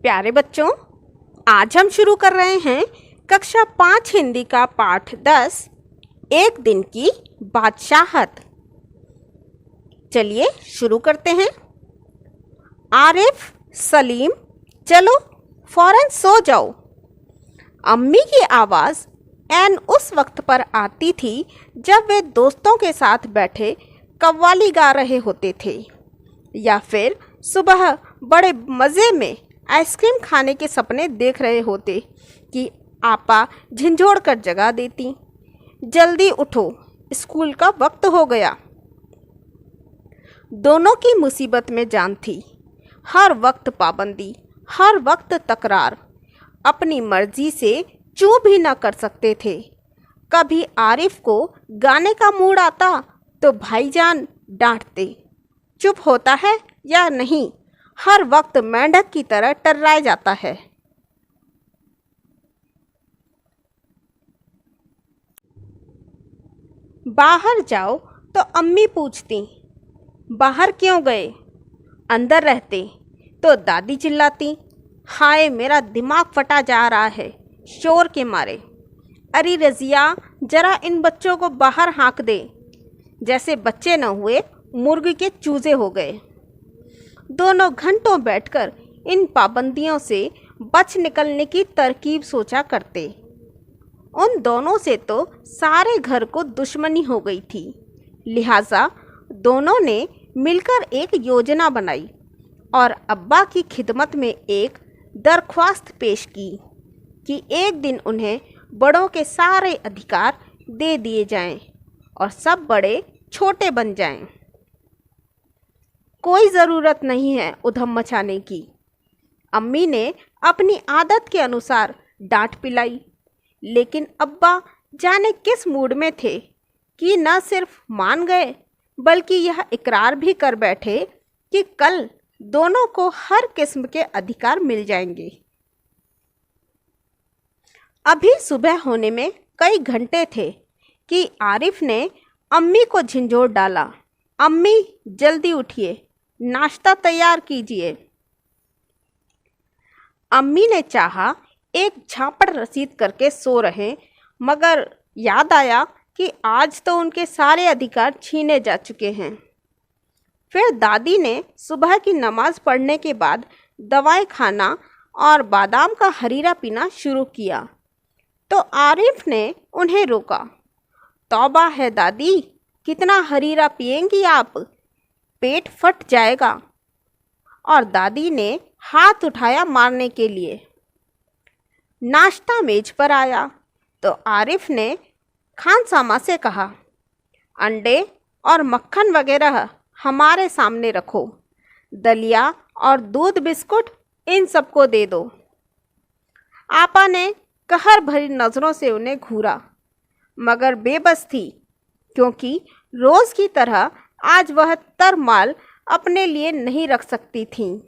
प्यारे बच्चों, आज हम शुरू कर रहे हैं कक्षा 5 हिंदी का पाठ 10 एक दिन की बादशाहत। चलिए शुरू करते हैं। आरिफ, सलीम, चलो फौरन सो जाओ। अम्मी की आवाज़ ऐन उस वक्त पर आती थी जब वे दोस्तों के साथ बैठे कव्वाली गा रहे होते थे या फिर सुबह बड़े मज़े में आइसक्रीम खाने के सपने देख रहे होते कि आपा झिंझोड़ कर जगा देती। जल्दी उठो, स्कूल का वक्त हो गया। दोनों की मुसीबत में जान थी। हर वक्त पाबंदी, हर वक्त तकरार, अपनी मर्जी से चूँ भी न कर सकते थे। कभी आरिफ को गाने का मूड आता तो भाईजान डांटते, चुप होता है या नहीं, हर वक्त मेंढक की तरह टर्राया जाता है। बाहर जाओ तो अम्मी पूछती, बाहर क्यों गए? अंदर रहते तो दादी चिल्लाती, हाय मेरा दिमाग फटा जा रहा है शोर के मारे। अरे रज़िया, जरा इन बच्चों को बाहर हाँक दे। जैसे बच्चे न हुए, मुर्गी के चूजे हो गए। दोनों घंटों बैठकर इन पाबंदियों से बच निकलने की तरकीब सोचा करते। उन दोनों से तो सारे घर को दुश्मनी हो गई थी। लिहाजा दोनों ने मिलकर एक योजना बनाई और अब्बा की खिदमत में एक दरख्वास्त पेश की कि एक दिन उन्हें बड़ों के सारे अधिकार दे दिए जाएं और सब बड़े छोटे बन जाएं। कोई ज़रूरत नहीं है उधम मचाने की। अम्मी ने अपनी आदत के अनुसार डांट पिलाई, लेकिन अब्बा जाने किस मूड में थे कि न सिर्फ मान गए बल्कि यह इकरार भी कर बैठे कि कल दोनों को हर किस्म के अधिकार मिल जाएंगे। अभी सुबह होने में कई घंटे थे कि आरिफ ने अम्मी को झिंझोड़ डाला, अम्मी जल्दी उठिए, नाश्ता तैयार कीजिए। अम्मी ने चाहा एक झापड़ रसीद करके सो रहे, मगर याद आया कि आज तो उनके सारे अधिकार छीने जा चुके हैं। फिर दादी ने सुबह की नमाज पढ़ने के बाद दवाएं खाना और बादाम का हरीरा पीना शुरू किया तो आरिफ ने उन्हें रोका। तौबा है दादी, कितना हरीरा पिएंगी आप, पेट फट जाएगा। और दादी ने हाथ उठाया मारने के लिए। नाश्ता मेज पर आया तो आरिफ ने खानसामा से कहा, अंडे और मक्खन वगैरह हमारे सामने रखो, दलिया और दूध बिस्कुट इन सबको दे दो। आपा ने कहर भरी नज़रों से उन्हें घूरा, मगर बेबस थी, क्योंकि रोज़ की तरह आज वह तरमाल अपने लिए नहीं रख सकती थीं।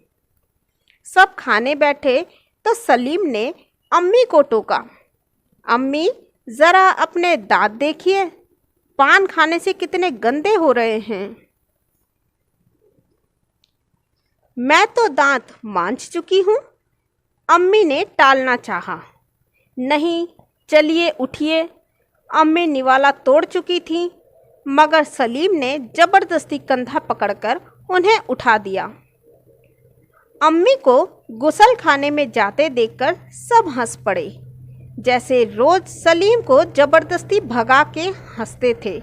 सब खाने बैठे तो सलीम ने अम्मी को टोका, अम्मी ज़रा अपने दांत देखिए, पान खाने से कितने गंदे हो रहे हैं। मैं तो दांत मांज चुकी हूँ, अम्मी ने टालना चाहा। नहीं, चलिए उठिए। अम्मी निवाला तोड़ चुकी थी, मगर सलीम ने ज़बरदस्ती कंधा पकड़कर उन्हें उठा दिया। अम्मी को गुसल खाने में जाते देखकर सब हंस पड़े, जैसे रोज़ सलीम को ज़बरदस्ती भगा के हंसते थे।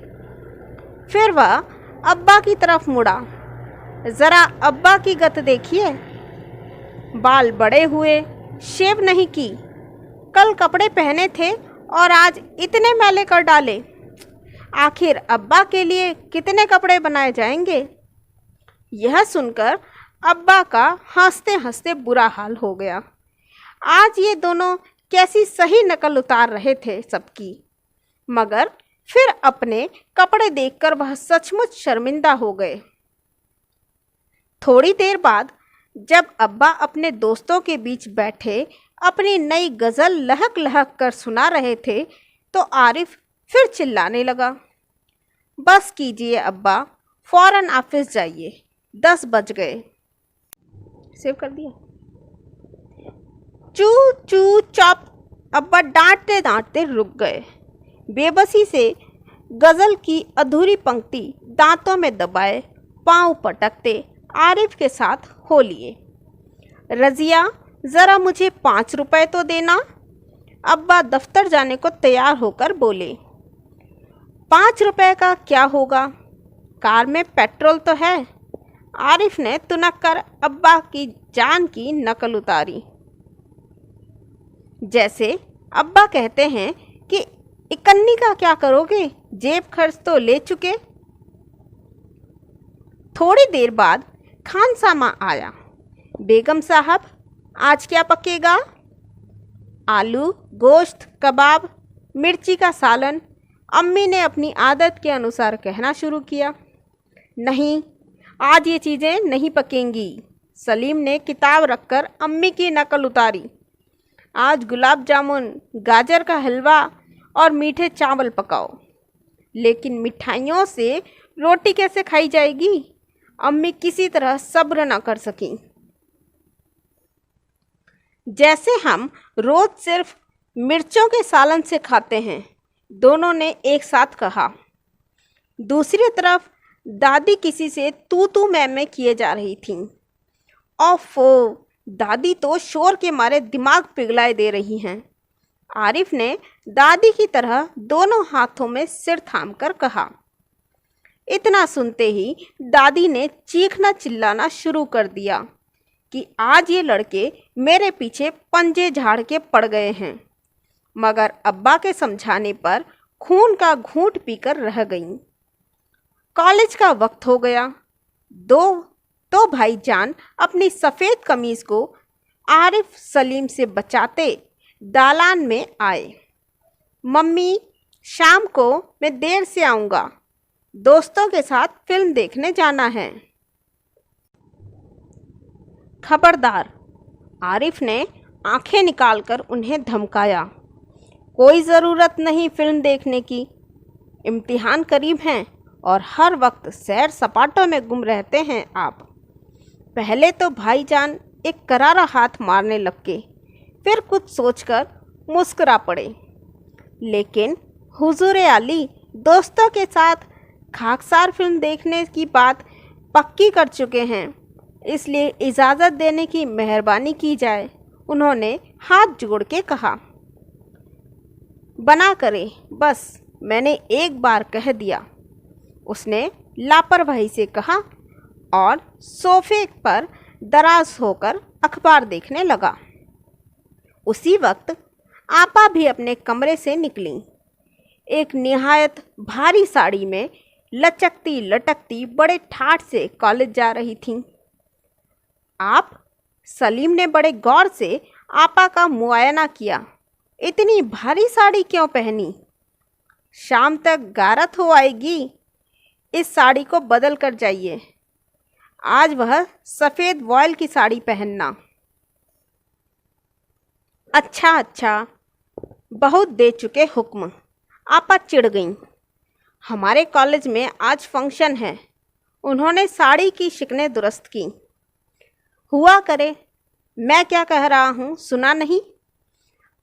फिर वह अब्बा की तरफ मुड़ा, ज़रा अब्बा की गत देखिए, बाल बड़े हुए, शेव नहीं की, कल कपड़े पहने थे और आज इतने मैले कर डाले। आखिर अब्बा के लिए कितने कपड़े बनाए जाएंगे? यह सुनकर अब्बा का हंसते हंसते बुरा हाल हो गया। आज ये दोनों कैसी सही नकल उतार रहे थे सबकी, मगर फिर अपने कपड़े देखकर वह सचमुच शर्मिंदा हो गए। थोड़ी देर बाद जब अब्बा अपने दोस्तों के बीच बैठे अपनी नई गज़ल लहक लहक कर सुना रहे थे तो आरिफ फिर चिल्लाने लगा, बस कीजिए अब्बा, फ़ौरन ऑफिस जाइए, 10 बज गए। सेव कर दिया। चू चू चॉप। अब्बा डांटते डांटते रुक गए। बेबसी से गजल की अधूरी पंक्ति दांतों में दबाए पांव पटकते आरिफ के साथ हो लिए। रजिया, ज़रा मुझे 5 रुपए तो देना। अब्बा दफ्तर जाने को तैयार होकर बोले। 5 रुपए का क्या होगा, कार में पेट्रोल तो है। आरिफ ने तुनक कर अब्बा की जान की नकल उतारी। जैसे अब्बा कहते हैं कि इकन्नी का क्या करोगे, जेब खर्च तो ले चुके। थोड़ी देर बाद खानसामा आया। बेगम साहब, आज क्या पकेगा? आलू, गोश्त, कबाब, मिर्ची का सालन। अम्मी ने अपनी आदत के अनुसार कहना शुरू किया। नहीं, आज ये चीज़ें नहीं पकेंगी। सलीम ने किताब रखकर अम्मी की नकल उतारी। आज गुलाब जामुन, गाजर का हलवा और मीठे चावल पकाओ। लेकिन मिठाइयों से रोटी कैसे खाई जाएगी? अम्मी किसी तरह सब्र न कर सकीं। जैसे हम रोज सिर्फ मिर्चों के सालन से खाते हैं, दोनों ने एक साथ कहा। दूसरी तरफ दादी किसी से तू तू मैं किए जा रही थीं। ओफो, दादी तो शोर के मारे दिमाग पिघलाए दे रही हैं। आरिफ ने दादी की तरह दोनों हाथों में सिर थामकर कहा। इतना सुनते ही दादी ने चीखना चिल्लाना शुरू कर दिया कि आज ये लड़के मेरे पीछे पंजे झाड़ के पड़ गए हैं। मगर अब्बा के समझाने पर खून का घूंट पीकर रह गईं। कॉलेज का वक्त हो गया। दो भाईजान अपनी सफ़ेद कमीज़ को आरिफ सलीम से बचाते दालान में आए। मम्मी, शाम को मैं देर से आऊँगा, दोस्तों के साथ फिल्म देखने जाना है। खबरदार, आरिफ ने आंखें निकालकर उन्हें धमकाया। कोई ज़रूरत नहीं फिल्म देखने की। इम्तिहान करीब हैं और हर वक्त सैर सपाटों में गुम रहते हैं आप। पहले तो भाईजान एक करारा हाथ मारने लगे, फिर कुछ सोचकर मुस्कुरा पड़े। लेकिन हुजूर आली दोस्तों के साथ खाकसार फिल्म देखने की बात पक्की कर चुके हैं, इसलिए इजाज़त देने की मेहरबानी की जाए। उन्होंने हाथ जोड़ के कहा। बना करे, बस मैंने एक बार कह दिया, उसने लापरवाही से कहा और सोफे पर दराज होकर अखबार देखने लगा। उसी वक्त आपा भी अपने कमरे से निकली। एक निहायत भारी साड़ी में लचकती लटकती बड़े ठाठ से कॉलेज जा रही थीं। आप? सलीम ने बड़े गौर से आपा का मुआयना किया। इतनी भारी साड़ी क्यों पहनी? शाम तक गारत हो आएगी। इस साड़ी को बदल कर जाइए। आज वह सफ़ेद वॉयल की साड़ी पहनना। अच्छा, बहुत दे चुके हुक्म। आपा चिढ़ गईं। हमारे कॉलेज में आज फंक्शन है। उन्होंने साड़ी की शिकनें दुरुस्त की। हुआ करे, मैं क्या कह रहा हूँ सुना नहीं?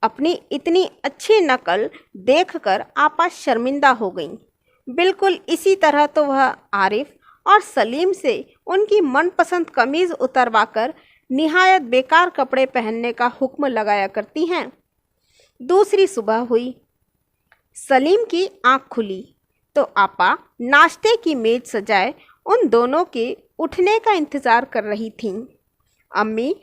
अपनी इतनी अच्छी नकल देखकर आपा शर्मिंदा हो गईं। बिल्कुल इसी तरह तो वह आरिफ और सलीम से उनकी मनपसंद कमीज़ उतरवाकर निहायत बेकार कपड़े पहनने का हुक्म लगाया करती हैं। दूसरी सुबह हुई। सलीम की आँख खुली तो आपा नाश्ते की मेज सजाए उन दोनों के उठने का इंतज़ार कर रही थीं। अम्मी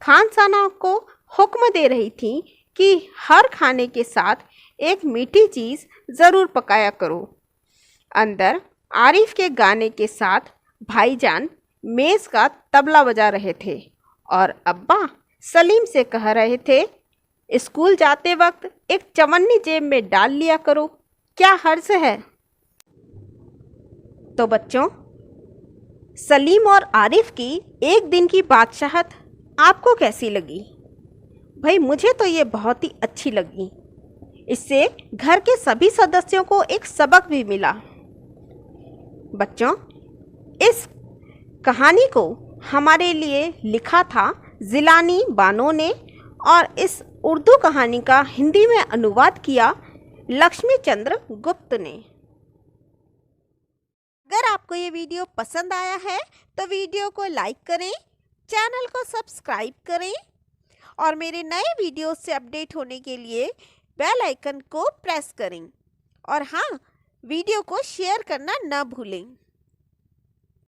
खानसामा को हुक्म दे रही थीं कि हर खाने के साथ एक मीठी चीज़ ज़रूर पकाया करो। अंदर आरिफ के गाने के साथ भाईजान मेज़ का तबला बजा रहे थे और अब्बा सलीम से कह रहे थे, स्कूल जाते वक्त एक चवन्नी जेब में डाल लिया करो, क्या हर्ज है? तो बच्चों, सलीम और आरिफ की एक दिन की बादशाहत आपको कैसी लगी? भाई मुझे तो ये बहुत ही अच्छी लगी। इससे घर के सभी सदस्यों को एक सबक भी मिला। बच्चों, इस कहानी को हमारे लिए लिखा था जिलानी बानो ने और इस उर्दू कहानी का हिंदी में अनुवाद किया लक्ष्मी चंद्र गुप्त ने। अगर आपको ये वीडियो पसंद आया है तो वीडियो को लाइक करें, चैनल को सब्सक्राइब करें और मेरे नए वीडियो से अपडेट होने के लिए बेल आइकन को प्रेस करें। और हाँ, वीडियो को शेयर करना न भूलें।